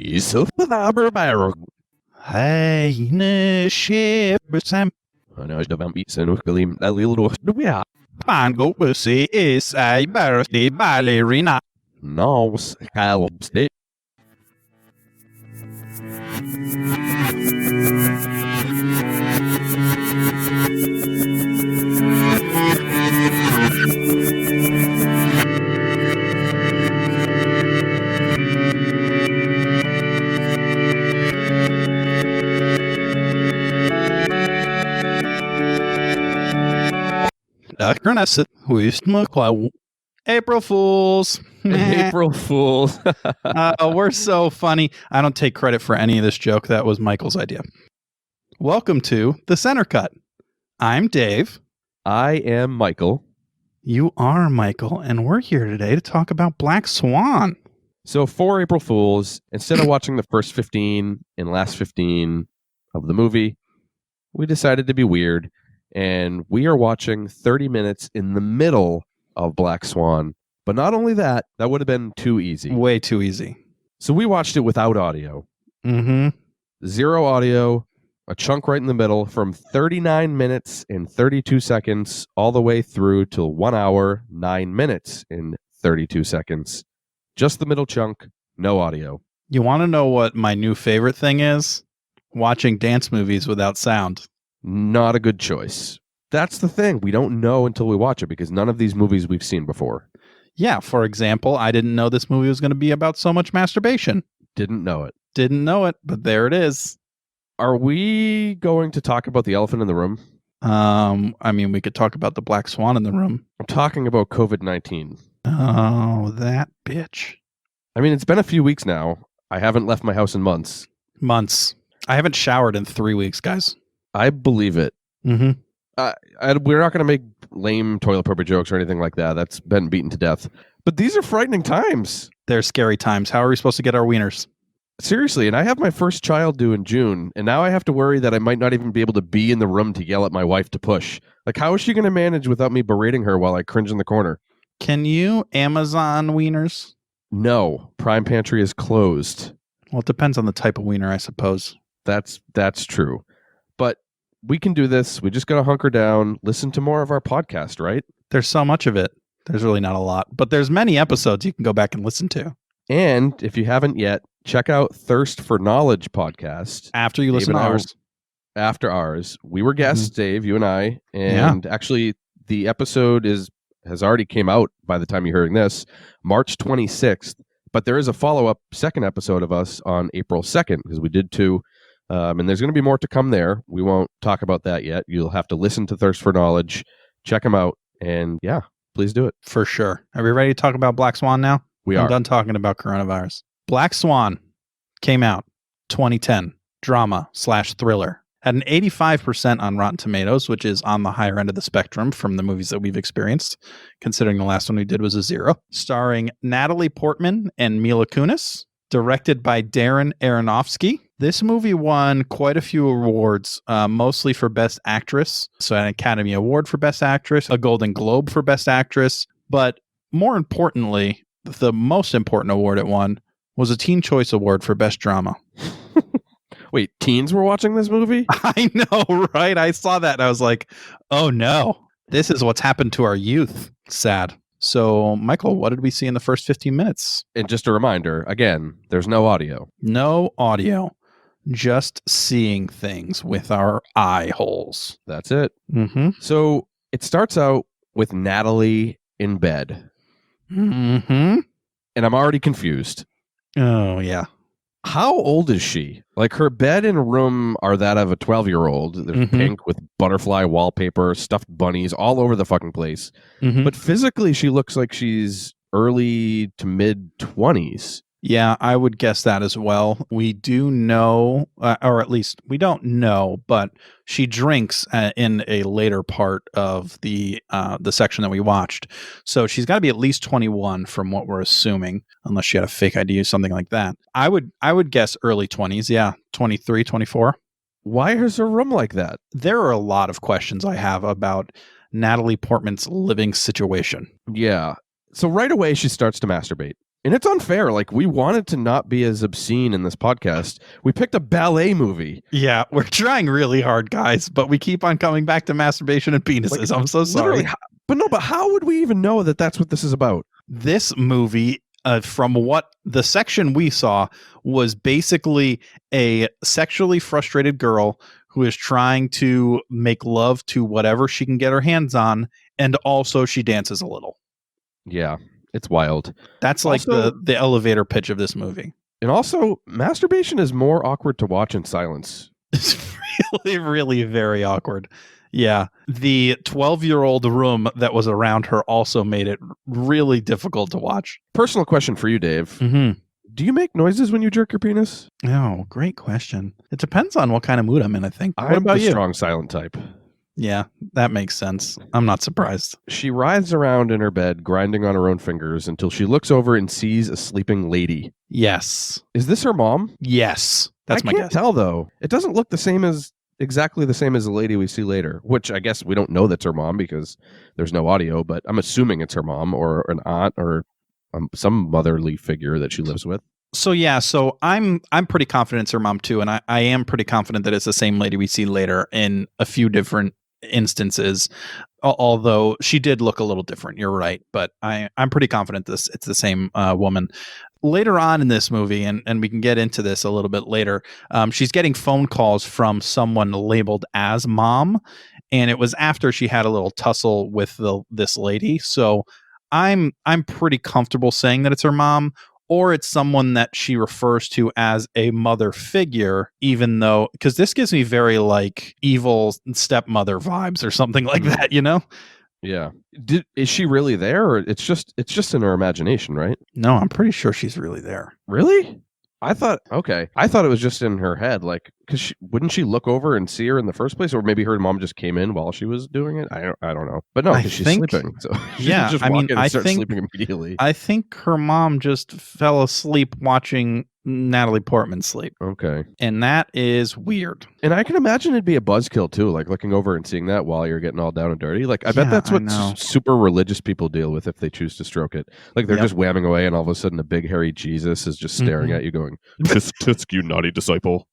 Så förvärvar Hej, nu köper أنا أجدب عم بيسن وكليم لليل وحدويا man go to see is a birthday ballerina. ناوس كالبستي April Fools. April Fools. We're so funny. I don't take credit for any of this joke. That was Michael's idea. Welcome to The Center Cut. I'm Dave. I am Michael. You are Michael, and we're here today to talk about Black Swan. So for April Fools, instead of watching the first 15 and last 15 of the movie, we decided to be weird, and we are watching 30 minutes in the middle of Black Swan. But not only that, that would have been too easy. Way too easy. So we watched it without audio. Mm-hmm. Zero audio, a chunk right in the middle from 39 minutes and 32 seconds all the way through to 1 hour, 9 minutes and 32 seconds. Just the middle chunk, no audio. You want to know what my new favorite thing is? Watching dance movies without sound. Not a good choice. That's the thing. We don't know until we watch it because none of these movies we've seen before. Yeah, for example, I didn't know this movie was going to be about so much masturbation. Didn't know it. Didn't know it, but there it is. Are we going to talk about the elephant in the room? I mean, we could talk about the Black Swan in the room. I'm talking about COVID-19. Oh, that bitch. I mean, it's been a few weeks now. I haven't left my house in months. Months. I haven't showered in 3 weeks, guys. I believe it. Mm-hmm. We're not going to make lame toilet paper jokes or anything like that. That's been beaten to death. But these are frightening times. They're scary times. How are we supposed to get our wieners? Seriously, and I have my first child due in June, and now I have to worry that I might not even be able to be in the room to yell at my wife to push. Like, how is she going to manage without me berating her while I cringe in the corner? Can you Amazon wieners? No, Prime Pantry is closed. Well, it depends on the type of wiener, I suppose. That's true. But we can do this. We just got to hunker down, listen to more of our podcast, right? There's so much of it. There's really not a lot, but there's many episodes you can go back and listen to. And if you haven't yet, check out Thirst for Knowledge podcast. After you listen to ours. After ours. We were guests, Dave, you and I. And actually, the episode has already came out by the time you're hearing this, March 26th. But there is a follow-up second episode of us on April 2nd, because we did two. And there's going to be more to come there. We won't talk about that yet. You'll have to listen to Thirst for Knowledge, check them out, and yeah, please do it. For sure. Are we ready to talk about Black Swan now? We I'm are. done talking about coronavirus. Black Swan came out 2010, drama/thriller. Had an 85% on Rotten Tomatoes, which is on the higher end of the spectrum from the movies that we've experienced, considering the last one we did was a 0. Starring Natalie Portman and Mila Kunis. Directed by Darren Aronofsky. This movie won quite a few awards, mostly for Best Actress. So an Academy Award for Best Actress, a Golden Globe for Best Actress. But more importantly, the most important award it won was a Teen Choice Award for Best Drama. Wait, teens were watching this movie? I know, right? I saw that and I was like, oh no, this is what's happened to our youth. Sad. So, Michael, what did we see in the first 15 minutes? And just a reminder, again, there's no audio. No audio. Just seeing things with our eye holes. That's it. Mm-hmm. So it starts out with Natalie in bed. Mm-hmm. And I'm already confused. Oh, yeah. How old is she? Like, her bed and room are that of a 12-year-old. There's pink with butterfly wallpaper, stuffed bunnies all over the fucking place. Mm-hmm. But physically, she looks like she's early to mid-20s. Yeah, I would guess that as well. We do know, or at least we don't know, but she drinks in a later part of the section that we watched. So she's got to be at least 21 from what we're assuming, unless she had a fake ID or something like that. I would guess early 20s. Yeah, 23, 24. Why is her room like that? There are a lot of questions I have about Natalie Portman's living situation. Yeah. So right away, she starts to masturbate. And it's unfair. Like, we wanted to not be as obscene in this podcast. We picked a ballet movie. Yeah, we're trying really hard, guys, but we keep on coming back to masturbation and penises. Like, I'm so sorry. But how would we even know that that's what this is about? This movie, from what the section we saw, was basically a sexually frustrated girl who is trying to make love to whatever she can get her hands on, and also she dances a little. Yeah. It's wild. That's like also, the elevator pitch of this movie. And also, masturbation is more awkward to watch in silence. It's really, really very awkward. Yeah. The 12-year-old room that was around her also made it really difficult to watch. Personal question for you, Dave. Mm-hmm. Do you make noises when you jerk your penis? Oh, great question. It depends on what kind of mood I'm in, I think. What about you? I'm the strong silent type. Yeah, that makes sense. I'm not surprised. She writhes around in her bed, grinding on her own fingers until she looks over and sees a sleeping lady. Yes. Is this her mom? Yes. That's my guess. I can't tell, though. It doesn't look exactly the same as the lady we see later, which I guess we don't know that's her mom because there's no audio, but I'm assuming it's her mom or an aunt or some motherly figure that she lives with. So I'm pretty confident it's her mom too, and I am pretty confident that it's the same lady we see later in a few different instances, although she did look a little different. You're right, but I'm pretty confident it's the same woman. Later on in this movie, and we can get into this a little bit later, she's getting phone calls from someone labeled as mom, and it was after she had a little tussle with this lady. So I'm pretty comfortable saying that it's her mom, or it's someone that she refers to as a mother figure, even though, because this gives me very like evil stepmother vibes or something like that, you know? Yeah. Is she really there, or it's just in her imagination, right? No, I'm pretty sure she's really there. Really? I thought it was just in her head, like, because wouldn't she look over and see her in the first place, or maybe her mom just came in while she was doing it? I don't know, but no, because she's sleeping. So yeah, just walk in and start sleeping immediately. I think her mom just fell asleep watching Natalie Portman sleep. Okay, and that is weird. And I can imagine it'd be a buzzkill too, like looking over and seeing that while you're getting all down and dirty. Like, I bet that's what super religious people deal with if they choose to stroke it. Like, they're just whamming away, and all of a sudden, a big hairy Jesus is just staring at you, going, "Tisk, you naughty disciple."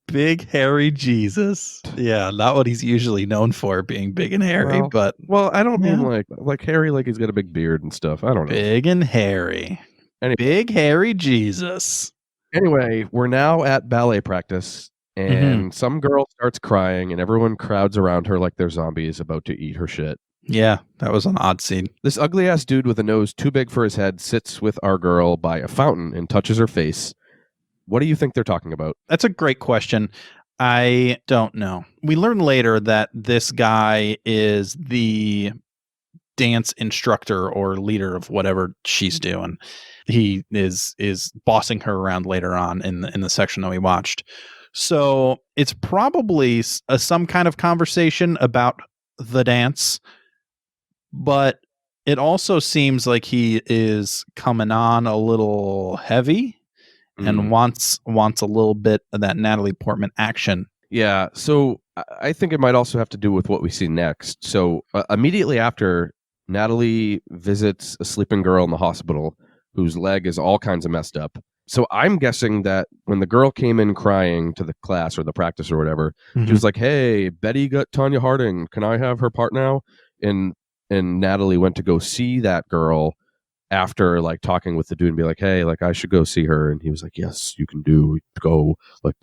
Big hairy Jesus. Yeah, not what he's usually known for, being big and hairy. Well, I don't mean like hairy, like he's got a big beard and stuff. I don't know. Big and hairy. Anyway. Big hairy Jesus. Anyway, we're now at ballet practice, and some girl starts crying, and everyone crowds around her like they're zombies about to eat her shit. Yeah, that was an odd scene. This ugly ass dude with a nose too big for his head sits with our girl by a fountain and touches her face. What do you think they're talking about? That's a great question. I don't know. We learn later that this guy is the dance instructor or leader of whatever she's doing. He is bossing her around later on in the section that we watched. So it's probably some kind of conversation about the dance, but it also seems like he is coming on a little heavy and wants a little bit of that Natalie Portman action. Yeah, so I think it might also have to do with what we see next. So immediately after, Natalie visits a sleeping girl in the hospital whose leg is all kinds of messed up. So I'm guessing that when the girl came in crying to the class or the practice or whatever, she was like, "Hey, Betty got Tanya Harding. Can I have her part now?" And Natalie went to go see that girl after like talking with the dude and be like, "Hey, like I should go see her." And he was like, "Yes, you can go. Like,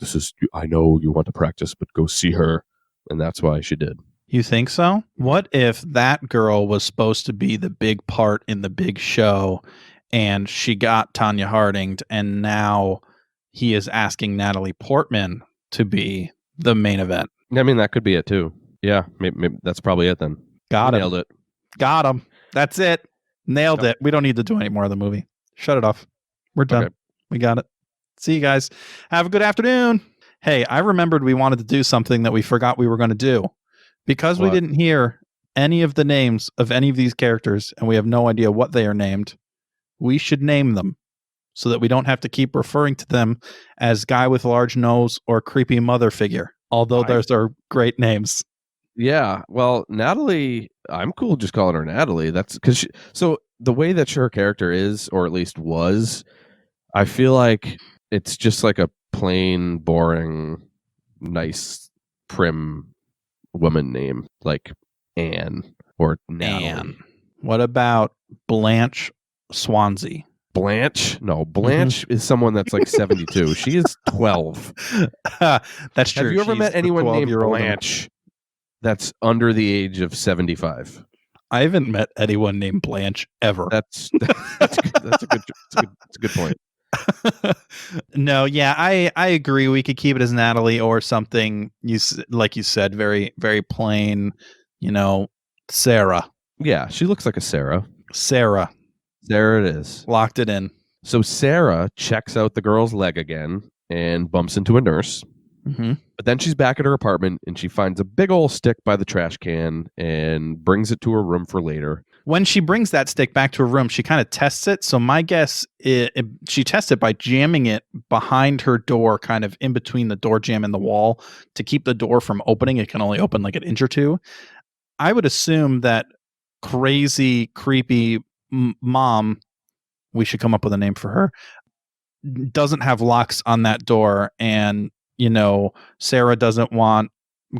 I know you want to practice, but go see her." And that's why she did. You think so? What if that girl was supposed to be the big part in the big show, and she got Tanya Harding, and now he is asking Natalie Portman to be the main event? I mean, that could be it too. Yeah, maybe that's probably it then. Nailed it. Got him. That's it. Nailed it. We don't need to do any more of the movie. Shut it off. We're done. Okay. We got it. See you guys. Have a good afternoon. Hey, I remembered we wanted to do something that we forgot we were going to do. Because we didn't hear any of the names of any of these characters, and we have no idea what they are named, we should name them so that we don't have to keep referring to them as guy with large nose or creepy mother figure. Although those are great names. Yeah. Well, Natalie, I'm cool just calling her Natalie. That's because so the way that her character is, or at least was, I feel like it's just like a plain, boring, nice, prim woman name, like Anne or Natalie. Anne. What about Blanche Swansea? Blanche? No, Blanche is someone that's like 72. She is 12. That's true. Have you ever She's met anyone named 12-year-old Blanche that's under the age of 75? I haven't met anyone named Blanche ever. That's a good point. No, yeah, I agree. We could keep it as Natalie or something. Like you said, very very plain. Sarah. Yeah, she looks like a Sarah. Sarah. There it is. Locked it in. So Sarah checks out the girl's leg again and bumps into a nurse. Mm-hmm. But then she's back at her apartment and she finds a big old stick by the trash can and brings it to her room for later. When she brings that stick back to her room, she kind of tests it. So my guess, she tests it by jamming it behind her door, kind of in between the door jamb and the wall to keep the door from opening. It can only open like an inch or two. I would assume that crazy, creepy mom, we should come up with a name for her, doesn't have locks on that door. And, Sarah doesn't want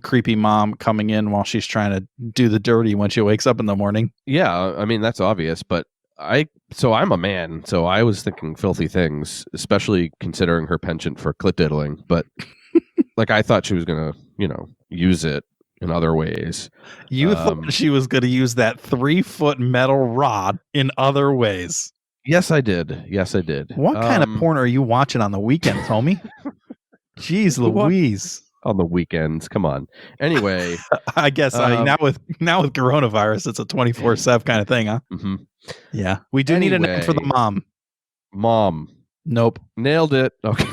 creepy mom coming in while she's trying to do the dirty when she wakes up in the morning. Yeah, I mean, that's obvious, but I'm a man, so I was thinking filthy things, especially considering her penchant for clit diddling. But like, I thought she was going to, use it in other ways. You thought she was going to use that 3-foot metal rod in other ways. Yes, I did. What kind of porn are you watching on the weekends, homie? Jeez Louise. On the weekends, come on. Anyway, I guess now with coronavirus, it's a 24/7 kind of thing, huh? Mm-hmm. Yeah, we do need a name for the mom. Mom. Nope. Nailed it. Okay.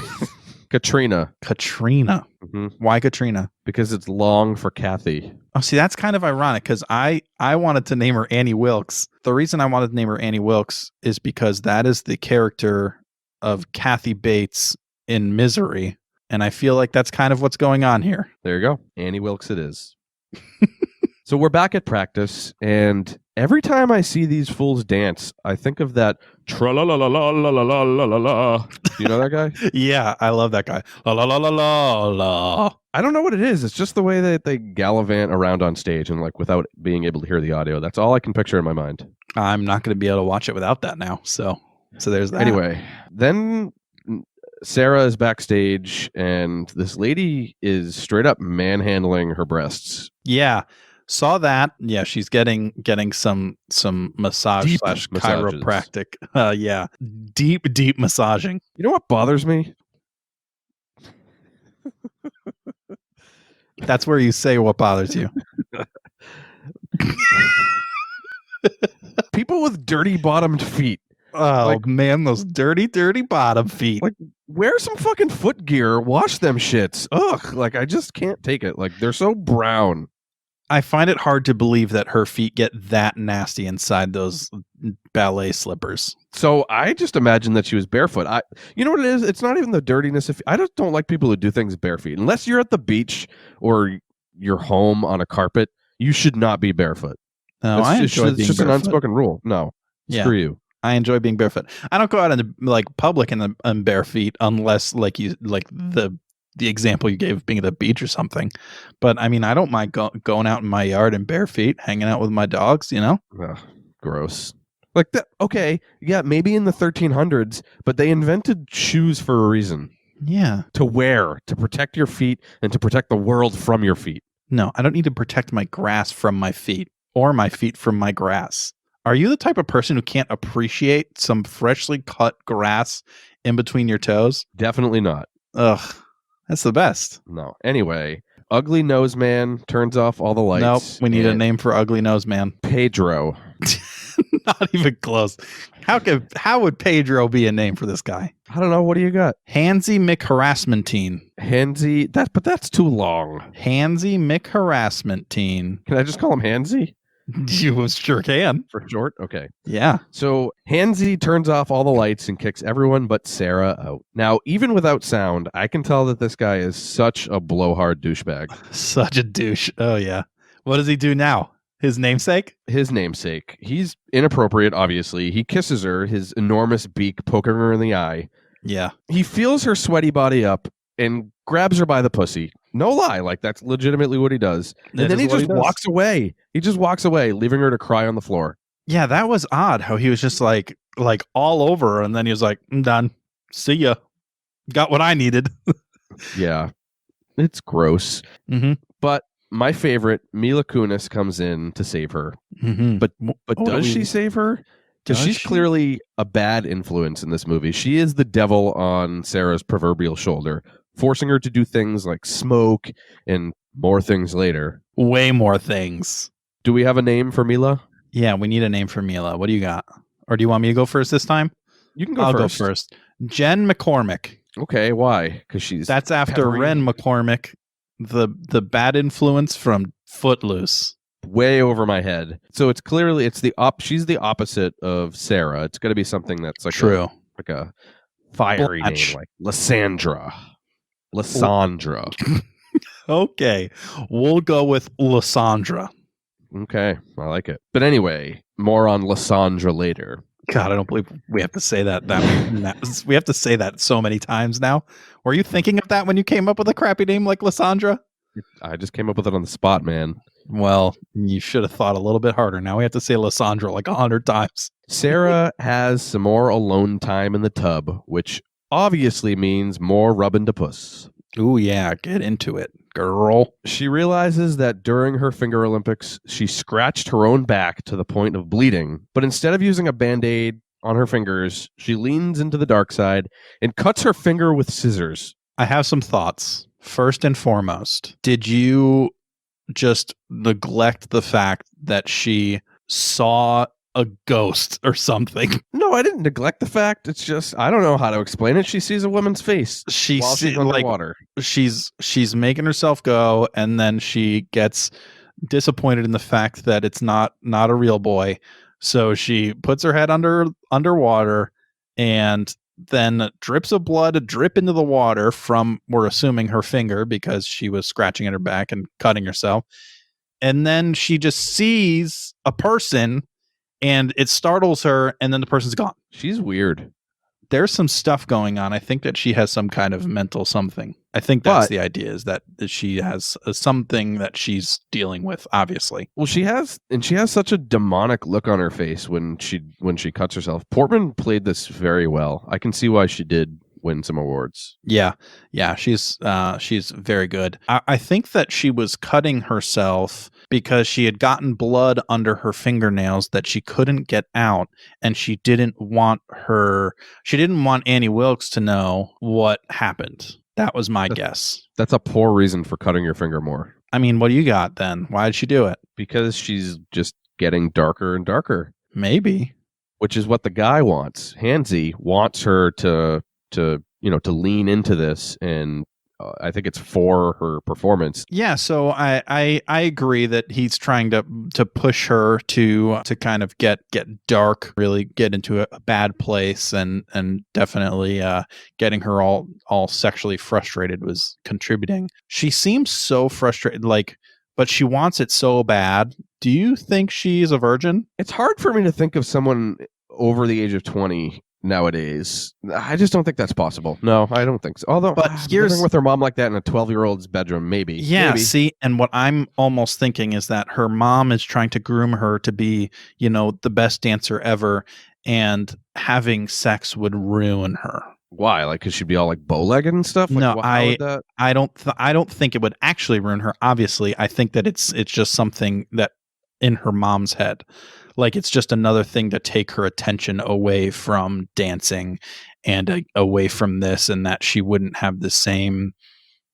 Katrina. Mm-hmm. Why Katrina? Because it's long for Kathy. Oh, see, that's kind of ironic because I wanted to name her Annie Wilkes. The reason I wanted to name her Annie Wilkes is because that is the character of Kathy Bates in Misery. And I feel like that's kind of what's going on here. There you go. Annie Wilkes it is. So we're back at practice, and every time I see these fools dance, I think of that tra-la-la-la-la-la-la-la-la. Do you know that guy? Yeah, I love that guy. La-la-la-la-la-la. I don't know what it is. It's just the way that they gallivant around on stage and like without being able to hear the audio. That's all I can picture in my mind. I'm not going to be able to watch it without that now. So there's that. Anyway, then Sarah is backstage, and this lady is straight up manhandling her breasts. Yeah, saw that. Yeah, she's getting some massage / chiropractic. Yeah, deep massaging. You know what bothers me? That's where you say what bothers you. People with dirty bottomed feet. Oh, man, those dirty bottom feet. Like, wear some fucking foot gear. Wash them shits. Ugh, like, I just can't take it. Like, they're so brown. I find it hard to believe that her feet get that nasty inside those ballet slippers. So I just imagine that she was barefoot. You know what it is? It's not even the dirtiness. I just don't like people who do things bare feet. Unless you're at the beach or you're home on a carpet, you should not be barefoot. No, it's just an unspoken rule. No, screw you. I enjoy being barefoot. I don't go out in like public in bare feet unless like the example you gave of being at the beach or something. But I mean, I don't mind going out in my yard in bare feet, hanging out with my dogs. Ugh, gross. Like that. Okay, yeah, maybe in the 1300s, but they invented shoes for a reason. Yeah, to wear to protect your feet and to protect the world from your feet. No, I don't need to protect my grass from my feet or my feet from my grass. Are you the type of person who can't appreciate some freshly cut grass in between your toes? Definitely not. Ugh, that's the best. No. Anyway, Ugly Nose Man turns off all the lights. Nope, we need a name for Ugly Nose Man. Pedro. Not even close. How would Pedro be a name for this guy? I don't know. What do you got? Hansy McHarassmentine. Hansy, but that's too long. Hansy McHarassmentine. Can I just call him Hansy? You sure can. For short? Okay. Yeah. So Hansy turns off all the lights and kicks everyone but Sarah out. Now, even without sound, I can tell that this guy is such a blowhard douchebag. Such a douche. Oh, yeah. What does he do now? His namesake? His namesake. He's inappropriate, obviously. He kisses her, his enormous beak poking her in the eye. Yeah. He feels her sweaty body up and grabs her by the pussy. No lie, like that's legitimately what he does. And then he just walks away. He just walks away, leaving her to cry on the floor. Yeah, that was odd how he was just like all over her, and then he was like, I'm done. See ya. Got what I needed. Yeah. It's gross. Mm-hmm. But my favorite, Mila Kunis, comes in to save her. Mm-hmm. But does she save her? Because she's clearly a bad influence in this movie. She is the devil on Sarah's proverbial shoulder, forcing her to do things like smoke and more things later. Way more things. Do we have a name for Mila? Yeah, we need a name for Mila. What do you got? Or do you want me to go first this time? You can go I'll first. go first. Jen McCormick. Okay, why? Because that's after peppery. Ren McCormick, the bad influence from Footloose. Way over my head. So it's clearly she's the opposite of Sarah. It's going to be something that's like true, like a fiery name, like Lysandra. Okay, we'll go with Lysandra. Okay, I like it. But anyway, more on Lysandra later. God, I don't believe we have to say that. We have to say that so many times now. Were you thinking of that when you came up with a crappy name like Lysandra? I just came up with it on the spot, man. Well, you should have thought a little bit harder. Now we have to say Lysandra like 100 times. Sarah has some more alone time in the tub, which obviously means more rubbing to puss. Ooh, yeah, get into it, girl. She realizes that during her Finger Olympics, she scratched her own back to the point of bleeding, but instead of using a Band-Aid on her fingers, she leans into the dark side and cuts her finger with scissors. I have some thoughts. First and foremost, did you just neglect the fact that she saw a ghost or something? No, I didn't neglect the fact. It's just I don't know how to explain it. She sees a woman's face while she's underwater. She's making herself go, and then she gets disappointed in the fact that it's not a real boy. So she puts her head underwater, and then drips of blood drip into the water from, we're assuming, her finger, because she was scratching at her back and cutting herself. And then she just sees a person, and it startles her, and then the person's gone. She's weird. There's some stuff going on. I think that she has some kind of mental something. I think that's the idea, is that she has something that she's dealing with, obviously. Well, she has such a demonic look on her face when she cuts herself. Portman played this very well. I can see why she did win some awards. Yeah, she's very good. I think that she was cutting herself because she had gotten blood under her fingernails that she couldn't get out, and she didn't want Annie Wilkes to know what happened. That was my guess. That's a poor reason for cutting your finger more. I mean, what do you got then? Why did she do it? Because she's just getting darker and darker. Maybe. Which is what the guy wants. Hansy wants her to lean into this, and I think it's for her performance. Yeah, so I agree that he's trying to push her to kind of get dark, really get into a bad place, and definitely getting her all sexually frustrated was contributing. She seems so frustrated, but she wants it so bad. Do you think she's a virgin? It's hard for me to think of someone over the age of 20 nowadays. I just don't think that's possible. No, I don't think so. Although, but living with her mom like that in a 12-year-old's bedroom, maybe. Yeah, maybe. See, and what I'm almost thinking is that her mom is trying to groom her to be, the best dancer ever, and having sex would ruin her. Why? Like, because she'd be all like bow-legged and stuff? No, I don't think it would actually ruin her. Obviously, I think that it's just something that in her mom's head. Like, it's just another thing to take her attention away from dancing and away from this, and that she wouldn't have the same,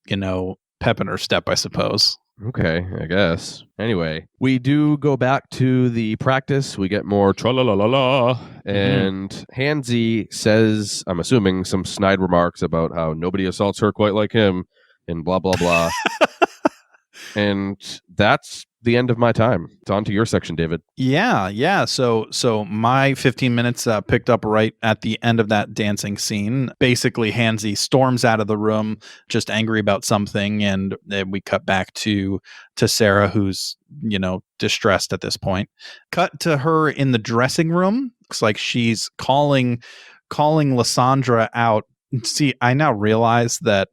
pep in her step, I suppose. Okay, I guess. Anyway, we do go back to the practice. We get more tra-la-la-la-la. And Hansy says, I'm assuming, some snide remarks about how nobody assaults her quite like him and blah, blah, blah. And that's the end of my time. It's on to your section, David. Yeah. So my 15 minutes picked up right at the end of that dancing scene. Basically, Hansy storms out of the room, just angry about something, and then we cut back to Sarah, who's distressed at this point. Cut to her in the dressing room. Looks like she's calling Lysandra out. See, I now realize that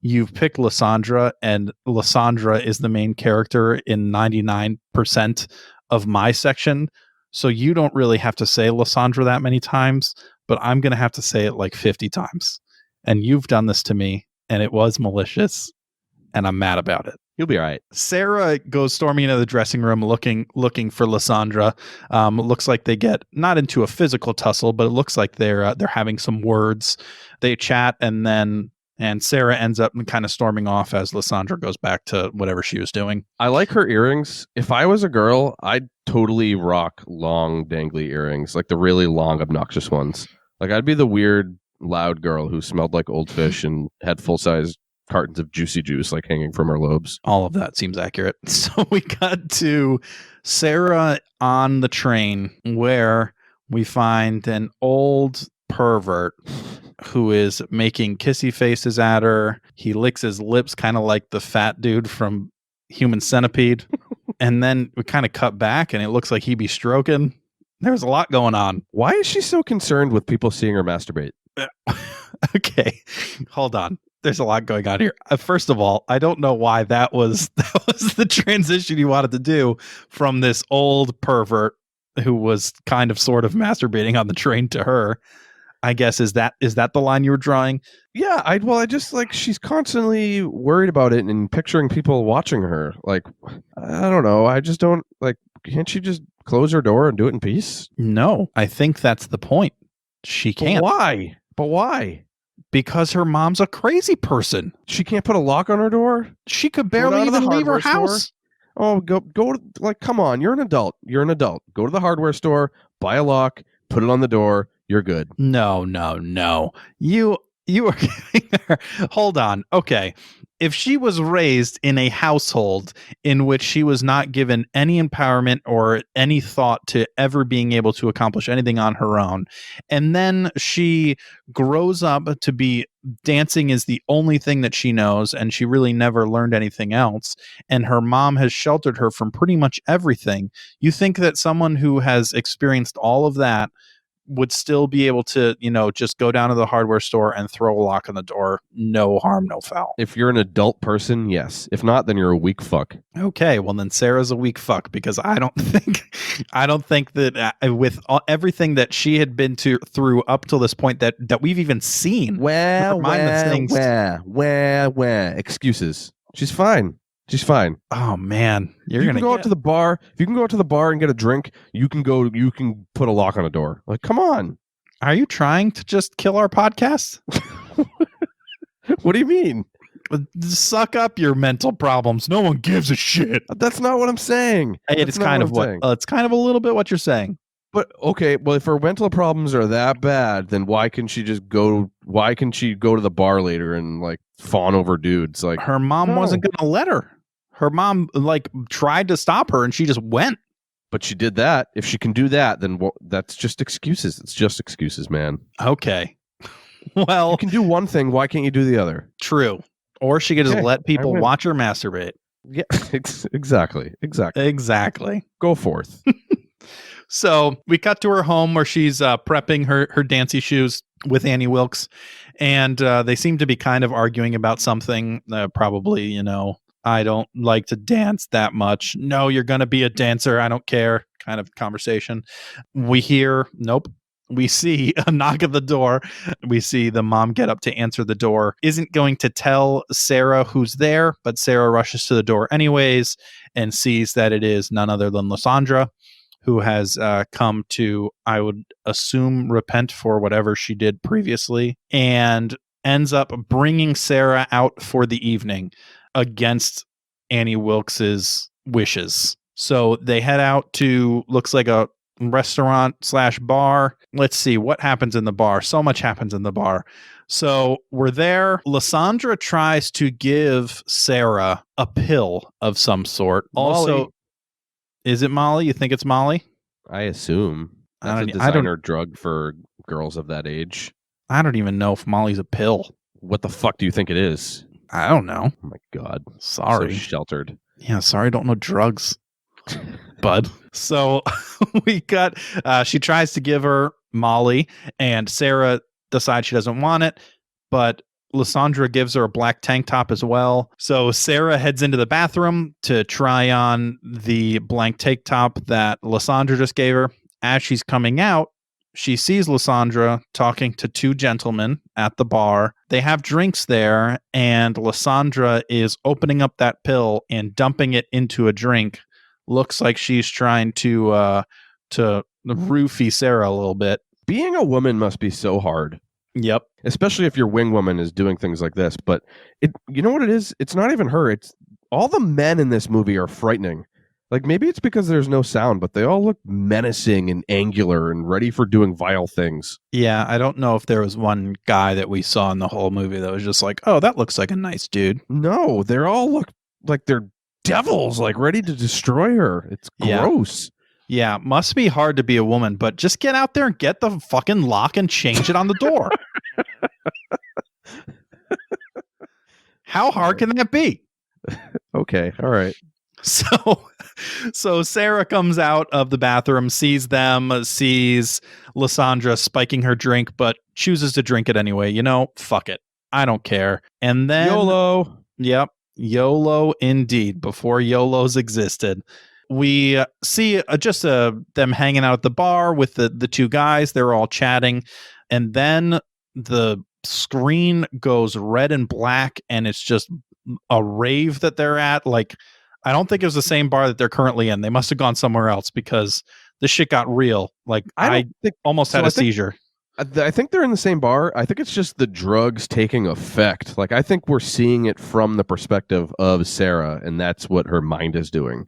you've picked Lysandra, and Lysandra is the main character in 99% of my section. So you don't really have to say Lysandra that many times, but I'm going to have to say it like 50 times. And you've done this to me, and it was malicious, and I'm mad about it. You'll be all right. Sarah goes storming into the dressing room looking for Lysandra. Looks like they get not into a physical tussle, but it looks like they're having some words. They chat, and Sarah ends up kind of storming off as Lysandra goes back to whatever she was doing. I like her earrings. If I was a girl, I'd totally rock long, dangly earrings, like the really long, obnoxious ones. Like I'd be the weird, loud girl who smelled like old fish and had full-size cartons of juicy juice like hanging from her lobes. All of that seems accurate. So we got to Sarah on the train, where we find an old pervert who is making kissy faces at her. He licks his lips kind of like the fat dude from Human Centipede. And then we kind of cut back and it looks like he be stroking. There's a lot going on. Why is she so concerned with people seeing her masturbate? Okay, hold on. There's a lot going on here. First of all, I don't know why that was the transition you wanted to do from this old pervert who was kind of sort of masturbating on the train to her. I guess is that the line you were drawing? Yeah, I just like she's constantly worried about it and picturing people watching her. Like, I don't know. I just don't like. Can't she just close her door and do it in peace? No, I think that's the point. She can't. But why? Because her mom's a crazy person. She can't put a lock on her door? She could barely even leave her house. Oh, go like, come on. You're an adult. Go to the hardware store, buy a lock, put it on the door. You're good. No. You are getting there. Hold on. Okay. If she was raised in a household in which she was not given any empowerment or any thought to ever being able to accomplish anything on her own, and then she grows up to be dancing is the only thing that she knows, and she really never learned anything else, and her mom has sheltered her from pretty much everything, you think that someone who has experienced all of that would still be able to, just go down to the hardware store and throw a lock on the door. No harm, no foul. If you're an adult person, yes. If not, then you're a weak fuck. Okay, well then Sarah's a weak fuck, because I don't think that with everything that she had been through up till this point that we've even seen. Excuses. She's fine. Oh man, you can go out to the bar. If you can go out to the bar and get a drink, you can put a lock on a door. Like, come on. Are you trying to just kill our podcast? What do you mean? Suck up your mental problems. No one gives a shit. That's not what I'm saying. It's kind of a little bit what you're saying. But okay, well, if her mental problems are that bad, then why can she go to the bar later and like fawn over dudes? Like, her mom wasn't going to let her. Her mom like tried to stop her and she just went. But she did that. If she can do that, then that's just excuses. It's just excuses, man. Okay. Well, you can do one thing. Why can't you do the other? True. Or she could just let people watch her masturbate. Yeah, exactly. Go forth. So we cut to her home where she's prepping her dancy shoes with Annie Wilkes, and they seem to be kind of arguing about something. Probably, I don't like to dance that much. No, you're going to be a dancer. I don't care. Kind of conversation. We hear, nope. We see a knock at the door. We see the mom get up to answer the door. Isn't going to tell Sarah who's there, but Sarah rushes to the door anyways and sees that it is none other than Lysandra, who has come to, I would assume, repent for whatever she did previously, and ends up bringing Sarah out for the evening against Annie Wilkes's wishes. So they head out to, looks like a restaurant/bar. Let's see what happens in the bar. So much happens in the bar. So we're there. Lysandra tries to give Sarah a pill of some sort. Molly. Also, is it Molly? You think it's Molly? I assume. That's a designer drug for girls of that age. I don't even know if Molly's a pill. What the fuck do you think it is? I don't know. Oh my God. Sorry. So sheltered. Yeah, sorry, don't know drugs, bud. So we got, she tries to give her Molly, and Sarah decides she doesn't want it, but Lysandra gives her a black tank top as well. So Sarah heads into the bathroom to try on the blank tank top that Lysandra just gave her. As she's coming out, she sees Lysandra talking to two gentlemen at the bar. They have drinks there, and Lysandra is opening up that pill and dumping it into a drink. Looks like she's trying to roofie Sarah a little bit. Being a woman must be so hard. Yep. Especially if your wing woman is doing things like this. But you know what it is? It's not even her. It's all the men in this movie are frightening. Like, maybe it's because there's no sound, but they all look menacing and angular and ready for doing vile things. Yeah, I don't know if there was one guy that we saw in the whole movie that was just like, oh, that looks like a nice dude. No, they all look like they're devils, like ready to destroy her. It's gross. Yeah, must be hard to be a woman, but just get out there and get the fucking lock and change it on the door. How hard can that be? Okay, all right. So Sarah comes out of the bathroom, sees them, sees Lysandra spiking her drink, but chooses to drink it anyway. You know, fuck it. I don't care. And then YOLO. Yep. YOLO indeed. Before YOLOs existed. We see them hanging out at the bar with the two guys. They're all chatting. And then the screen goes red and black, and it's just a rave that they're at. Like, I don't think it was the same bar that they're currently in. They must have gone somewhere else because this shit got real. Like, I almost had a seizure. I think they're in the same bar. I think it's just the drugs taking effect. Like, I think we're seeing it from the perspective of Sarah, and that's what her mind is doing.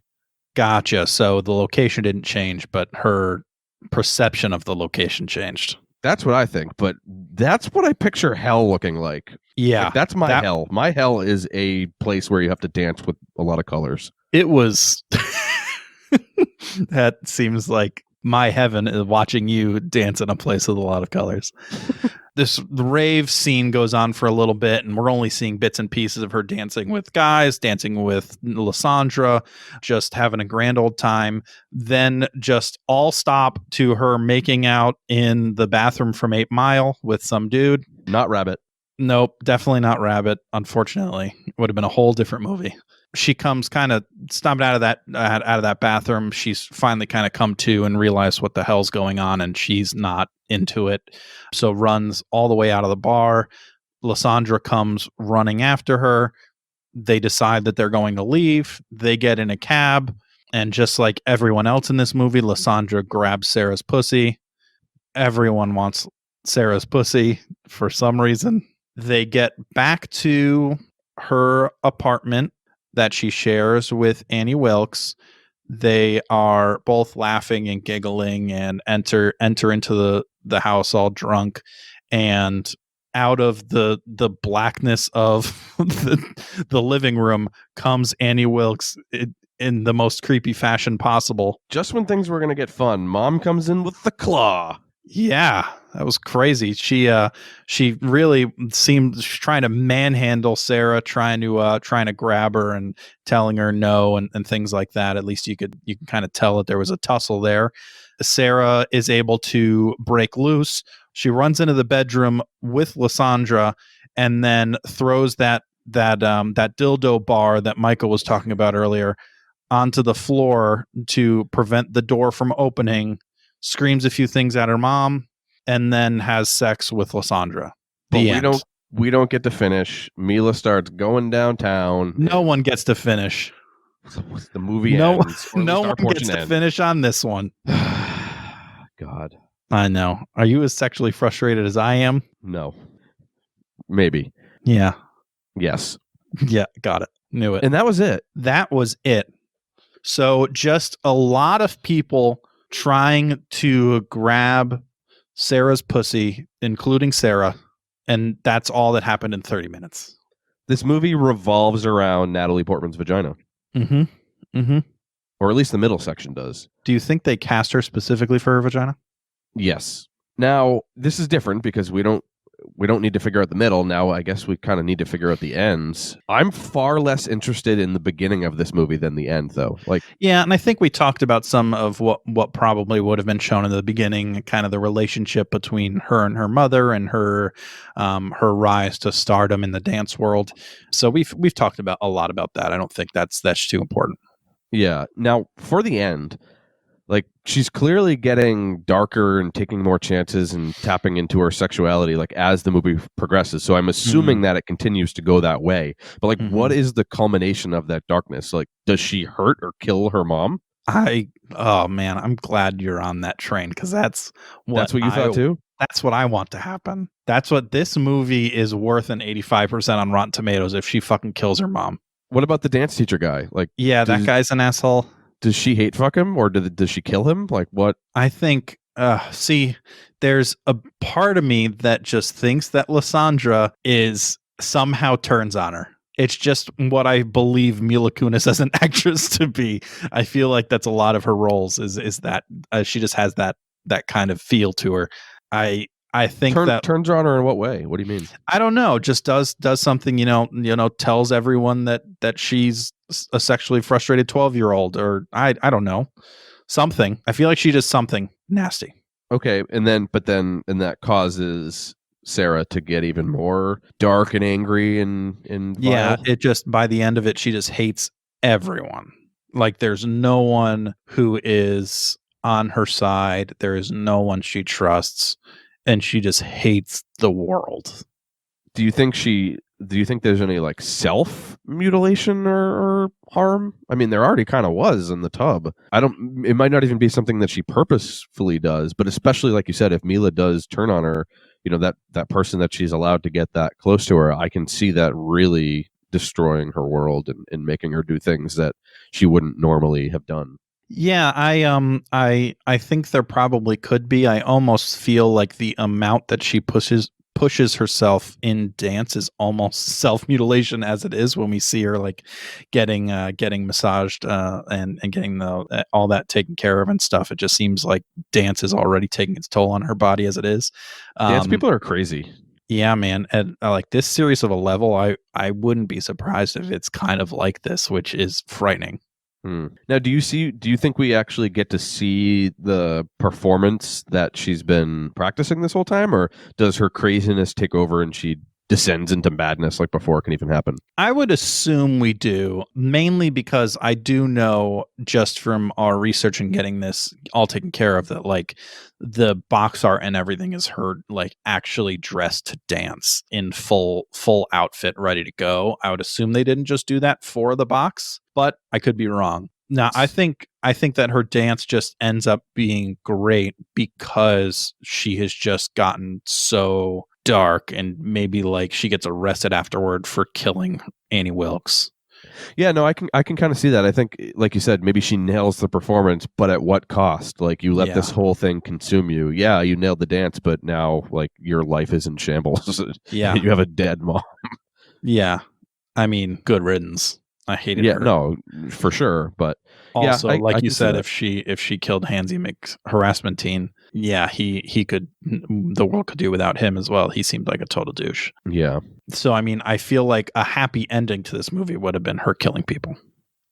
Gotcha. So the location didn't change, but her perception of the location changed. That's what I think, but that's what I picture hell looking like. Yeah. Like, that's my hell. My hell is a place where you have to dance with a lot of colors. It was... That seems like my heaven is watching you dance in a place with a lot of colors. The rave scene goes on for a little bit, and we're only seeing bits and pieces of her dancing with guys, dancing with Lysandra, just having a grand old time. Then just all stop to her making out in the bathroom from 8 Mile with some dude. Not Rabbit. Nope, definitely not Rabbit. Unfortunately, it would have been a whole different movie. She comes kind of stomping out of that bathroom. She's finally kind of come to and realized what the hell's going on, and she's not into it. So runs all the way out of the bar. Lysandra comes running after her. They decide that they're going to leave. They get in a cab, and just like everyone else in this movie, Lysandra grabs Sarah's pussy. Everyone wants Sarah's pussy for some reason. They get back to her apartment that she shares with Annie Wilkes. They are both laughing and giggling and enter into the house all drunk, and out of the blackness of the living room comes Annie Wilkes in the most creepy fashion possible. Just when things were going to get fun, Mom comes in with the claw. Yeah, that was crazy. She really seemed trying to manhandle Sarah, trying to grab her and telling her no and things like that. At least you can kind of tell that there was a tussle there. Sarah is able to break loose. She runs into the bedroom with Lysandra and then throws that dildo bar that Michael was talking about earlier onto the floor to prevent the door from opening. Screams a few things at her mom, and then has sex with Lysandra. But we don't get to finish. Mila starts going downtown. No one gets to finish. The movie ends. No one gets to finish on this one. God. I know. Are you as sexually frustrated as I am? No. Maybe. Yeah. Yes. Yeah, got it. Knew it. And that was it. That was it. So just a lot of people trying to grab Sarah's pussy, including Sarah. And that's all that happened in 30 minutes. This movie revolves around Natalie Portman's vagina. Mm-hmm. Mm-hmm. Or at least the middle section does. Do you think they cast her specifically for her vagina? Yes. Now, this is different because we don't need to figure out the middle. Now, I guess we kind of need to figure out the ends. I'm far less interested in the beginning of this movie than the end, though. Yeah, and I think we talked about some of what probably would have been shown in the beginning, kind of the relationship between her and her mother and her rise to stardom in the dance world. So we've talked about a lot about that. I don't think that's too important. Yeah. Now, for the end, she's clearly getting darker and taking more chances and tapping into her sexuality as the movie progresses. So I'm assuming that it continues to go that way. But what is the culmination of that darkness? Does she hurt or kill her mom? Oh man, I'm glad you're on that train because that's what you thought too? That's what I want to happen. That's what this movie is worth an 85% on Rotten Tomatoes if she fucking kills her mom. What about the dance teacher guy? That guy's an asshole. Does she hate fuck him or does she kill him? What? I think, there's a part of me that just thinks that Lysandra somehow turns on her. It's just what I believe Mila Kunis as an actress to be. I feel like that's a lot of her roles is that she just has that kind of feel to her. I think that turns her on her in what way? What do you mean? I don't know. Just does something, tells everyone that she's a sexually frustrated 12-year-old, or I don't know, something. I feel like she does something nasty. Okay, and that causes Sarah to get even more dark and angry and vile. Yeah. It just by the end of it, she just hates everyone. There's no one who is on her side. There is no one she trusts. And she just hates the world. Do you think there's any self mutilation or harm? I mean, there already kind of was in the tub. It might not even be something that she purposefully does, but especially like you said, if Mila does turn on her, that person that she's allowed to get that close to her, I can see that really destroying her world and making her do things that she wouldn't normally have done. Yeah, I think there probably could be. I almost feel like the amount that she pushes herself in dance is almost self-mutilation as it is when we see her getting massaged and getting all that taken care of and stuff. It just seems like dance is already taking its toll on her body as it is. Dance people are crazy. Yeah, man. And this series of a level, I wouldn't be surprised if it's kind of like this, which is frightening. Now, do you think we actually get to see the performance that she's been practicing this whole time, or does her craziness take over and she descends into madness before it can even happen? I would assume we do, mainly because I do know just from our research and getting this all taken care of that the box art and everything is her actually dressed to dance in full outfit ready to go. I would assume they didn't just do that for the box, but I could be wrong. Now, I think that her dance just ends up being great because she has just gotten so dark, and maybe she gets arrested afterward for killing Annie Wilkes. Yeah, no, I can kind of see that. I think, like you said, maybe she nails the performance, but at what cost? You let this whole thing consume you. Yeah, you nailed the dance, but now your life is in shambles. Yeah, you have a dead mom. Yeah, I mean, good riddance. I hated her. Yeah, no, for sure. But also, yeah, like you said, if she killed Hansy McHarassmentine, yeah, he could. The world could do without him as well. He seemed like a total douche. Yeah. So I mean, I feel like a happy ending to this movie would have been her killing people.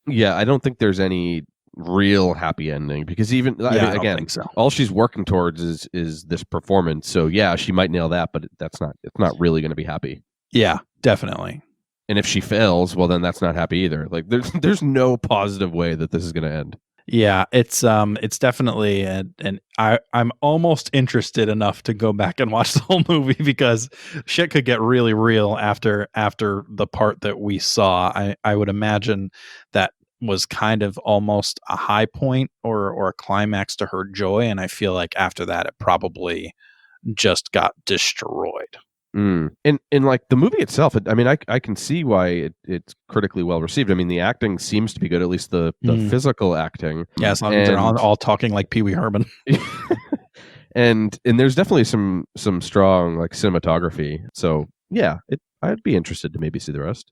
Yeah, I don't think there's any real happy ending because even I mean, again, all she's working towards is this performance. So yeah, she might nail that, but it's not really going to be happy. Yeah, definitely. And if she fails, well, then that's not happy either. There's no positive way that this is going to end. Yeah, it's definitely, and I'm almost interested enough to go back and watch the whole movie because shit could get really real after the part that we saw. I would imagine that was kind of almost a high point or a climax to her joy, and I feel like after that it probably just got destroyed. And the movie itself, I mean, I can see why it's critically well received. I mean, the acting seems to be good, at least the physical acting. Yeah, as long as they're all talking like Pee Wee Herman. and there's definitely some strong like cinematography. So yeah, I'd be interested to maybe see the rest.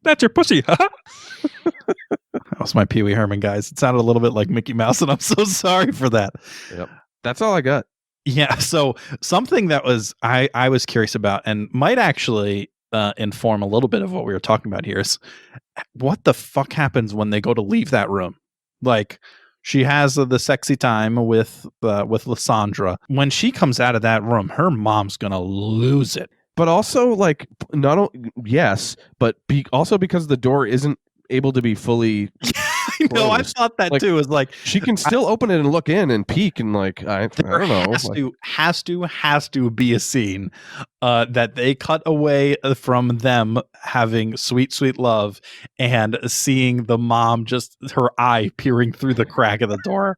That's your pussy. That was my Pee Wee Herman, guys. It sounded a little bit like Mickey Mouse, and I'm so sorry for that. Yep, that's all I got. Yeah. So something that I was curious about and might actually inform a little bit of what we were talking about here is what the fuck happens when they go to leave that room? Like, she has the sexy time with Lysandra. When she comes out of that room, her mom's gonna lose it. But also, like, yes, but also because the door isn't able to be fully. I know. I thought that too. Is like she can still open it and look in and peek and like I don't know. Has to be a scene that they cut away from them having sweet love and seeing the mom just her eye peering through the crack of the door.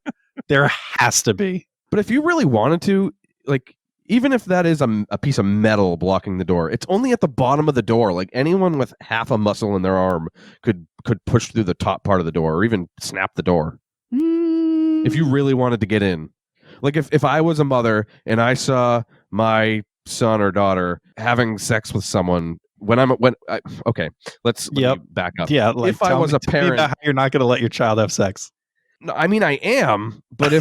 There has to be. But if you really wanted to, like, even if that is a piece of metal blocking the door, it's only at the bottom of the door. Like, anyone with half a muscle in their arm could push through the top part of the door or even snap the door. If you really wanted to get in. Like, if I was a mother and I saw my son or daughter having sex with someone okay, let's back up. Yeah, like, if I was a parent, how you're not going to let your child have sex. No, I mean, I am, but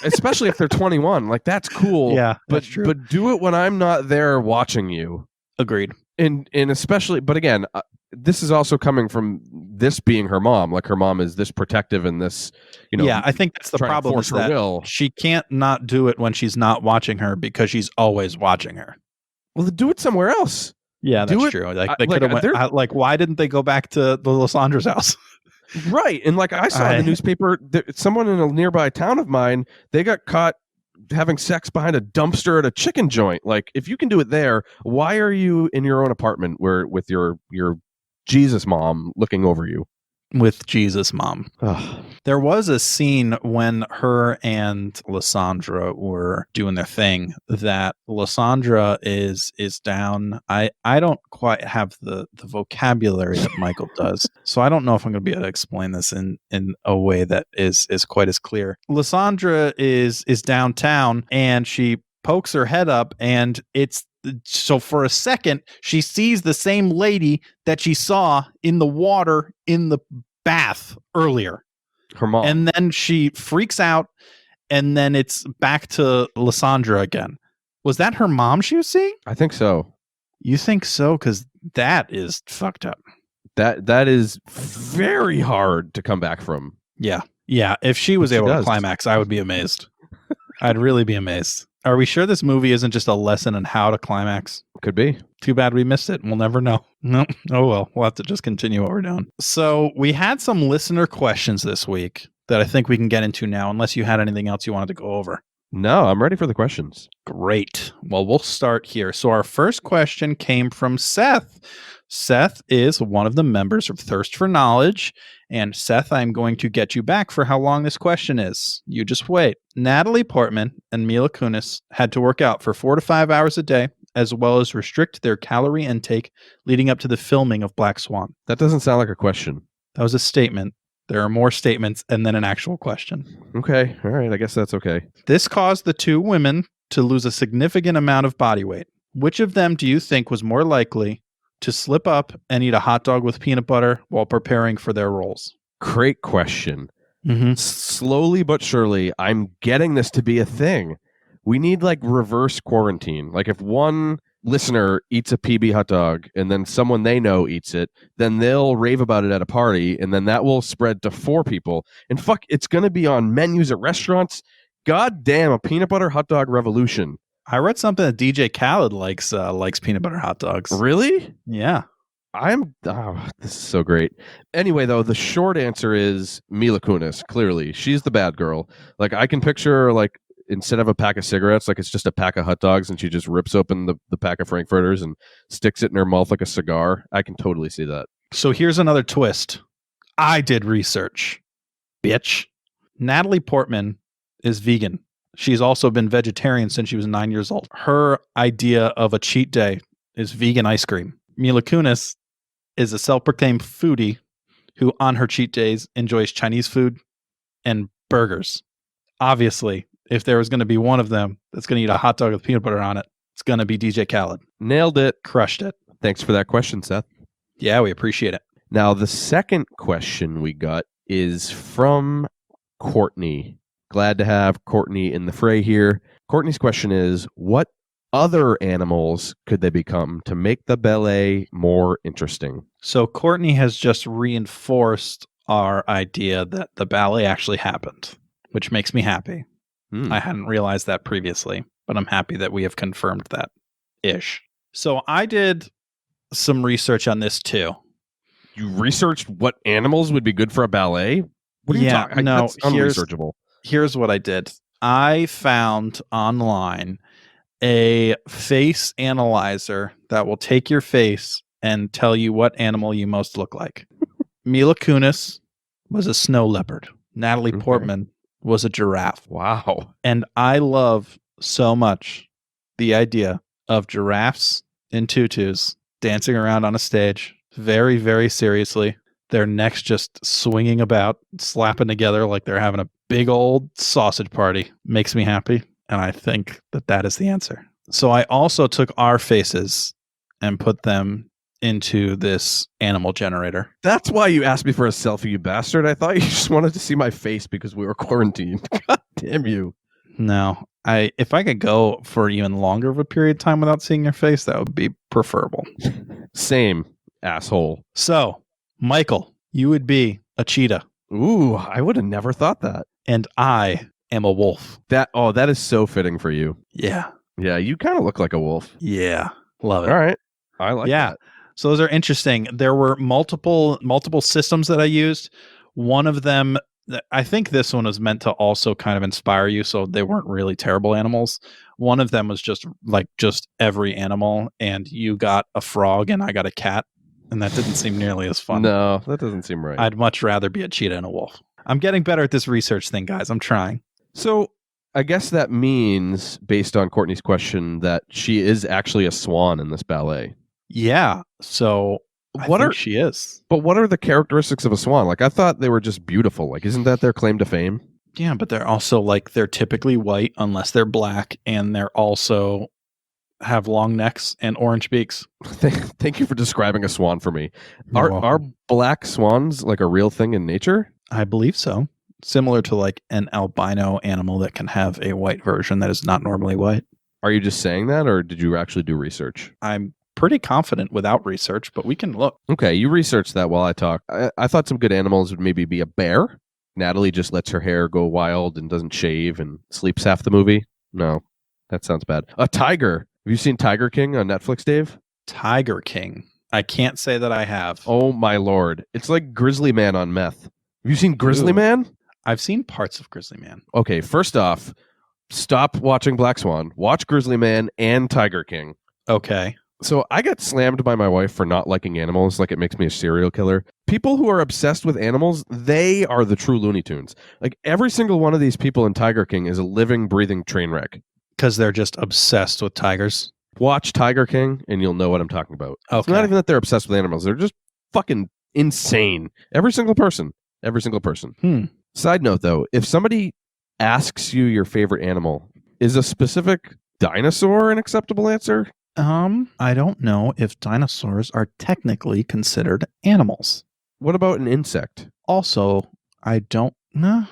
especially if they're 21, like, that's cool. Yeah, that's true. But do it when I'm not there watching you. Agreed. And especially, but again, this is also coming from this being her mom. Like, her mom is this protective and this, Yeah, I think that's the problem. Is that she can't not do it when she's not watching her because she's always watching her. Well, do it somewhere else. Yeah, that's true. Like, they could have like, why didn't they go back to the Lysandra's house? Right. And like, I saw in the newspaper that someone in a nearby town of mine, they got caught having sex behind a dumpster at a chicken joint. Like, if you can do it there, why are you in your own apartment with your Jesus mom looking over you? With Jesus mom. There was a scene when her and Lysandra were doing their thing that Lysandra is down. I don't quite have the vocabulary that Michael does, so I don't know if I'm going to be able to explain this in a way that is quite as clear. Lysandra is downtown and she pokes her head up, and so for a second, she sees the same lady that she saw in the water in the bath earlier. Her mom. And then she freaks out, and then it's back to Lysandra again. Was that her mom she was seeing? I think so. You think so? Because that is fucked up. That is very hard to come back from. Yeah. Yeah. If she was able to climax, I would be amazed. I'd really be amazed. Are we sure this movie isn't just a lesson in how to climax? Could be. Too bad we missed it. We'll never know. No. Oh, well. We'll have to just continue what we're doing. So we had some listener questions this week that I think we can get into now, unless you had anything else you wanted to go over. No, I'm ready for the questions. Great. Well, we'll start here. So our first question came from Seth. Seth is one of the members of Thirst for Knowledge. And Seth, I'm going to get you back for how long this question is. You just wait. Natalie Portman and Mila Kunis had to work out for 4 to 5 hours a day, as well as restrict their calorie intake leading up to the filming of Black Swan. That doesn't sound like a question. That was a statement. There are more statements and then an actual question. Okay. All right. I guess that's okay. This caused the two women to lose a significant amount of body weight. Which of them do you think was more likely to slip up and eat a hot dog with peanut butter while preparing for their roles? Great question. Mm-hmm. Slowly but surely, I'm getting this to be a thing. We need like reverse quarantine. Like, if one listener eats a PB hot dog and then someone they know eats it, then they'll rave about it at a party, and then that will spread to 4 people. And fuck, it's going to be on menus at restaurants. God damn, a peanut butter hot dog revolution. I read something that DJ Khaled likes peanut butter hot dogs. Really? Yeah. This is so great. Anyway, though, the short answer is Mila Kunis. Clearly, she's the bad girl. Like, I can picture her, like, instead of a pack of cigarettes, like, it's just a pack of hot dogs, and she just rips open the pack of Frankfurters and sticks it in her mouth like a cigar. I can totally see that. So here's another twist. I did research, bitch. Natalie Portman is vegan. She's also been vegetarian since she was 9 years old. Her idea of a cheat day is vegan ice cream. Mila Kunis is a self-proclaimed foodie who on her cheat days enjoys Chinese food and burgers. Obviously, if there was going to be one of them that's going to eat a hot dog with peanut butter on it, it's going to be DJ Khaled. Nailed it. Crushed it. Thanks for that question, Seth. Yeah, we appreciate it. Now, the second question we got is from Courtney. Glad to have Courtney in the fray here. Courtney's question is, what other animals could they become to make the ballet more interesting? So Courtney has just reinforced our idea that the ballet actually happened, which makes me happy. I hadn't realized that previously, but I'm happy that we have confirmed that ish. So I did some research on this too. You researched what animals would be good for a ballet? What are you talking? No, that's unresearchable. Here's what I did. I found online a face analyzer that will take your face and tell you what animal you most look like. Mila Kunis was a snow leopard. Natalie Portman was a giraffe. Wow. And I love so much the idea of giraffes in tutus dancing around on a stage very, very seriously. Their necks just swinging about, slapping together like they're having a big old sausage party. Makes me happy. And I think that that is the answer. So I also took our faces and put them into this animal generator. That's why you asked me for a selfie, you bastard. I thought you just wanted to see my face because we were quarantined. God damn you. No, if I could go for even longer of a period of time without seeing your face, that would be preferable. Same, asshole. So, Michael, you would be a cheetah. Ooh, I would have never thought that. And I am a wolf. That is so fitting for you. Yeah. Yeah, you kind of look like a wolf. Yeah. Love it. All right. I like that. So those are interesting. There were multiple systems that I used. One of them, I think this one was meant to also kind of inspire you, so they weren't really terrible animals. One of them was just every animal, and you got a frog and I got a cat, and that didn't seem nearly as fun. No, that doesn't seem right. I'd much rather be a cheetah and a wolf. I'm getting better at this research thing, guys. I'm trying. So I guess that means, based on Courtney's question, that she is actually a swan in this ballet. Yeah. So she is. But what are the characteristics of a swan? Like, I thought they were just beautiful. Like, isn't that their claim to fame? Yeah, but they're also they're typically white unless they're black, and they're also have long necks and orange beaks. Thank you for describing a swan for me. Are black swans like a real thing in nature? I believe so. Similar to an albino animal that can have a white version that is not normally white. Are you just saying that, or did you actually do research? I'm pretty confident without research, but we can look. Okay, you researched that while I talk. I thought some good animals would maybe be a bear. Natalie just lets her hair go wild and doesn't shave and sleeps half the movie. No, that sounds bad. A tiger. Have you seen Tiger King on Netflix, Dave? Tiger King. I can't say that I have. Oh my lord. It's like Grizzly Man on meth. Have you seen Grizzly Man? I've seen parts of Grizzly Man. Okay, first off, stop watching Black Swan. Watch Grizzly Man and Tiger King. Okay. So I get slammed by my wife for not liking animals, like it makes me a serial killer. People who are obsessed with animals, they are the true Looney Tunes. Like every single one of these people in Tiger King is a living, breathing train wreck. Because they're just obsessed with tigers. Watch Tiger King and you'll know what I'm talking about. Okay. It's not even that they're obsessed with animals. They're just fucking insane. Every single person. Every single person. Side note though, if somebody asks you your favorite animal, is a specific dinosaur an acceptable answer? I don't know if dinosaurs are technically considered animals. What about an insect? Also, I don't know.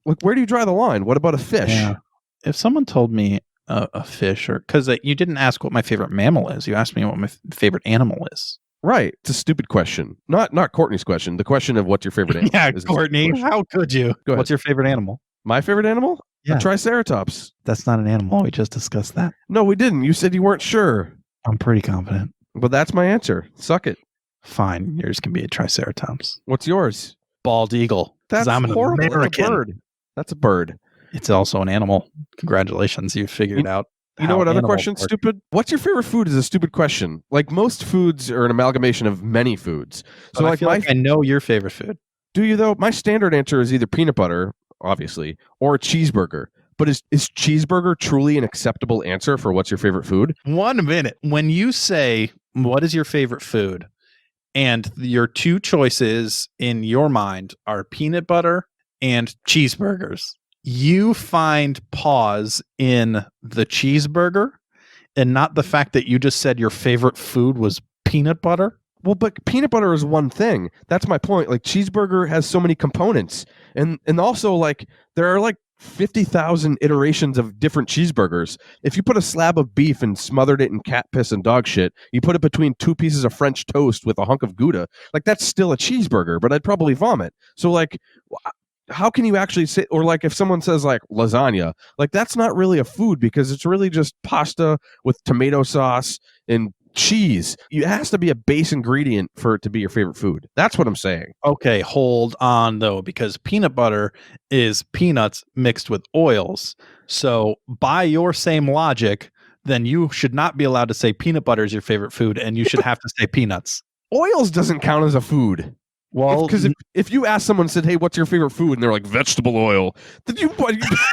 Like, where do you draw the line? What about a fish? Yeah. If someone told me a fish, or because you didn't ask what my favorite mammal is, you asked me what my favorite animal is. Right. It's a stupid question. Not Courtney's question. The question of what's your favorite animal. Yeah, Courtney, how could you? What's your favorite animal? My favorite animal? Yeah. A triceratops. That's not an animal. We just discussed that. No, we didn't. You said you weren't sure. I'm pretty confident. But that's my answer. Suck it. Fine. Yours can be a triceratops. What's yours? Bald eagle. That's I'm an horrible. American. That's a bird. That's a bird. It's also an animal. Congratulations. You figured out. You know what other question's stupid? What's your favorite food is a stupid question. Like most foods are an amalgamation of many foods. So I feel like I know your favorite food. Do you though? My standard answer is either peanut butter, obviously, or a cheeseburger. But is cheeseburger truly an acceptable answer for what's your favorite food? 1 minute. When you say, what is your favorite food? And your two choices in your mind are peanut butter and cheeseburgers. you find pause in the cheeseburger and not the fact that you just said your favorite food was peanut butter. Well, but peanut butter is one thing. That's my point. Like, cheeseburger has so many components, and also, like, there are like 50,000 iterations of different cheeseburgers. If you put a slab of beef and smothered it in cat piss and dog shit, you put it between two pieces of French toast with a hunk of Gouda, like, that's still a cheeseburger, but I'd probably vomit. So, like, how can you actually say, or like if someone says like lasagna, like, that's not really a food because it's really just pasta with tomato sauce and cheese. It has to be a base ingredient for it to be your favorite food. That's what I'm saying. Okay, hold on though, because peanut butter is peanuts mixed with oils. So by your same logic, then you should not be allowed to say peanut butter is your favorite food, and you should have to say peanuts. Oils doesn't count as a food. Well, because if you ask someone, said, "Hey, what's your favorite food?" and they're like vegetable oil, then you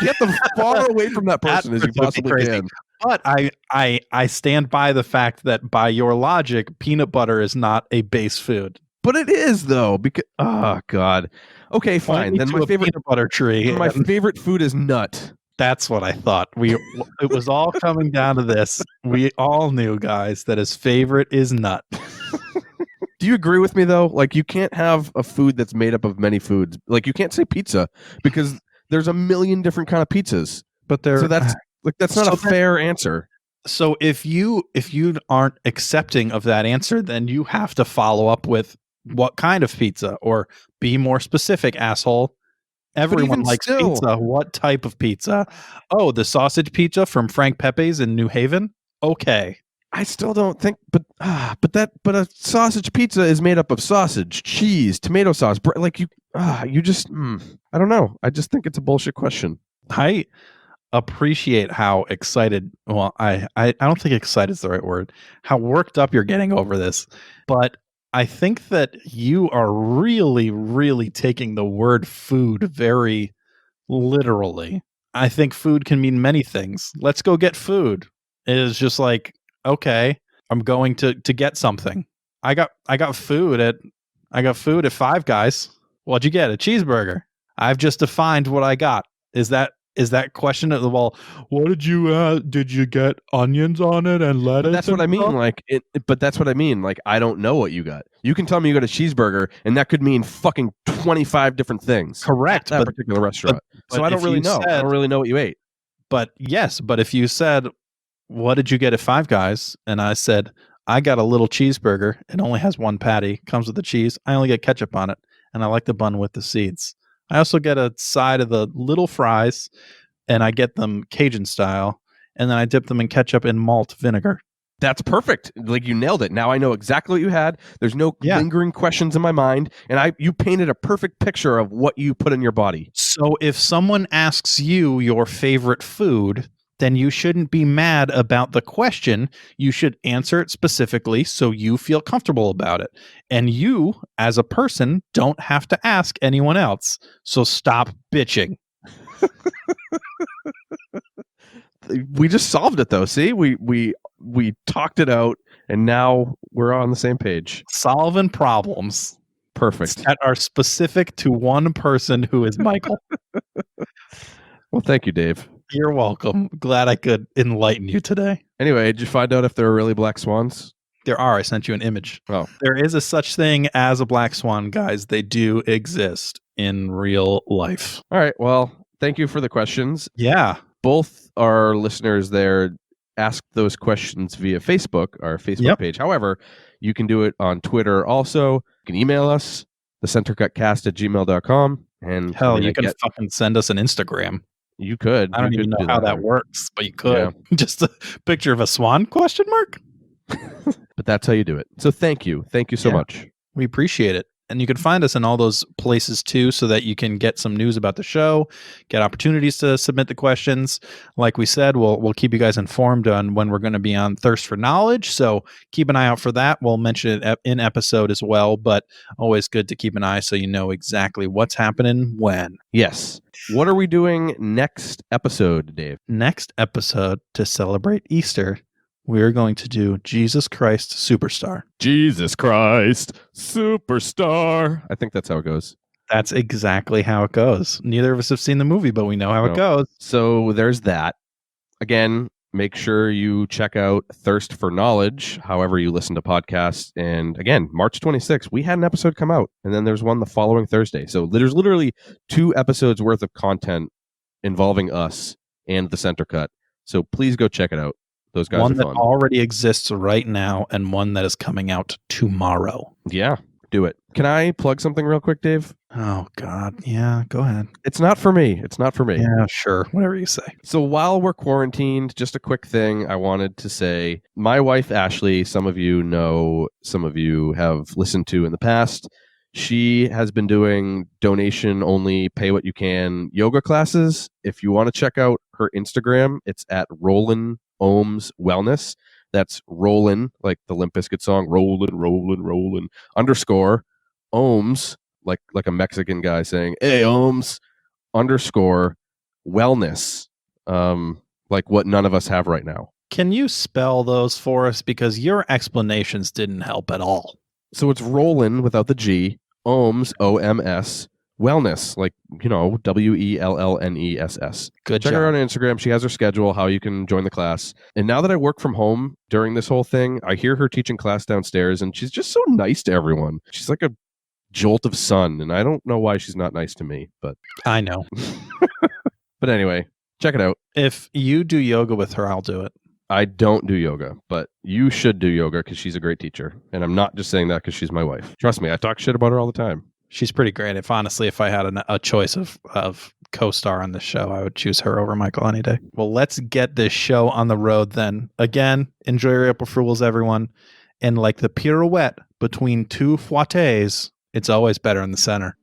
get them far away from that person as you possibly can. But I stand by the fact that by your logic, peanut butter is not a base food. But it is though, because oh god. Okay, fine. Then my favorite peanut butter tree. My favorite food is nut. That's what I thought. It was all coming down to this. We all knew, guys, that his favorite is nut. Do you agree with me though? Like, you can't have a food that's made up of many foods. Like, you can't say pizza because there's a million different kind of pizzas. But that's not a fair answer. So if you aren't accepting of that answer, then you have to follow up with what kind of pizza, or be more specific, asshole. Everyone likes pizza. What type of pizza? Oh, the sausage pizza from Frank Pepe's in New Haven? Okay. I still don't think, but a sausage pizza is made up of sausage, cheese, tomato sauce. Like, you just, I don't know. I just think it's a bullshit question. I appreciate how excited. Well, I don't think excited is the right word. How worked up you're getting over this, but I think that you are really, really taking the word food very literally. I think food can mean many things. Let's go get food. It is just like, okay, I'm going to get something. I got food at Five Guys. What'd you get? A cheeseburger. I've just defined what I got. Is that question of the well? What did you get onions on it and lettuce? But that's what I mean. But that's what I mean. Like, I don't know what you got. You can tell me you got a cheeseburger, and that could mean fucking 25 different things. Correct. At that particular restaurant. So I don't really know. I don't really know what you ate. But yes, but if you said, what did you get at Five Guys? And I said, I got a little cheeseburger. It only has one patty, comes with the cheese. I only get ketchup on it, and I like the bun with the seeds. I also get a side of the little fries, and I get them Cajun style, and then I dip them in ketchup and malt vinegar. That's perfect. Like, you nailed it. Now I know exactly what you had. There's no lingering questions in my mind, and you painted a perfect picture of what you put in your body. So if someone asks you your favorite food, then you shouldn't be mad about the question. You should answer it specifically so you feel comfortable about it. And you, as a person, don't have to ask anyone else. So stop bitching. We just solved it, though. See, we talked it out, and now we're on the same page. Solving problems. Perfect. That are specific to one person, who is Michael. Well, thank you, Dave. You're welcome. Glad I could enlighten you today. Anyway, did you find out if there are really black swans? There are. I sent you an image. Oh. There is a such thing as a black swan, guys. They do exist in real life. All right. Well, thank you for the questions. Yeah. Both our listeners there asked those questions via Facebook, our Facebook page. However, you can do it on Twitter also. You can email us, thecentercutcast@gmail.com. And hell, you can fucking send us an Instagram. You could. I don't even know how that works, but you could. Yeah. Just a picture of a swan, question mark? But that's how you do it. So thank you. Thank you so much. We appreciate it. And you can find us in all those places too, so that you can get some news about the show, get opportunities to submit the questions. Like we said, we'll keep you guys informed on when we're going to be on Thirst for Knowledge. So keep an eye out for that. We'll mention it in episode as well, but always good to keep an eye so you know exactly what's happening when. Yes. What are we doing next episode, Dave? Next episode, to celebrate Easter, we're going to do Jesus Christ Superstar. Jesus Christ Superstar. I think that's how it goes. That's exactly how it goes. Neither of us have seen the movie, but we know how it goes. So there's that. Again, make sure you check out Thirst for Knowledge, however you listen to podcasts. And again, March 26th, we had an episode come out, and then there's one the following Thursday. So there's literally 2 episodes worth of content involving us and the Center Cut. So please go check it out. Those guys one are that fun. Already exists right now, and one that is coming out tomorrow. Yeah, do it. Can I plug something real quick, Dave? Oh, God. Yeah, go ahead. It's not for me. It's not for me. Yeah, sure. Whatever you say. So while we're quarantined, just a quick thing I wanted to say. My wife, Ashley, some of you know, some of you have listened to in the past. She has been doing donation-only, pay-what-you-can yoga classes. If you want to check out her Instagram, it's at Rollin Ohms Wellness. That's Rollin, like the Limp Bizkit song, Rollin, underscore Ohms, like a Mexican guy saying, "Hey, Ohms, underscore wellness," like what none of us have right now. Can you spell those for us? Because your explanations didn't help at all. So it's Rollin without the G, Ohms, O-M-S, wellness, like, Wellness. Good Check job. her out on Instagram. She has her schedule, how you can join the class. And now that I work from home during this whole thing, I hear her teaching class downstairs, and she's just so nice to everyone. She's like a jolt of sun, and I don't know why she's not nice to me, but I know. But anyway, check it out. If you do yoga with her, I'll do it. I don't do yoga, but you should do yoga because she's a great teacher. And I'm not just saying that because she's my wife. Trust me, I talk shit about her all the time. She's pretty great. If I had a choice of co-star on this show, I would choose her over Michael any day. Well, let's get this show on the road then. Again, enjoy your April Fools, everyone. And like the pirouette between 2 fouettes, it's always better in the center.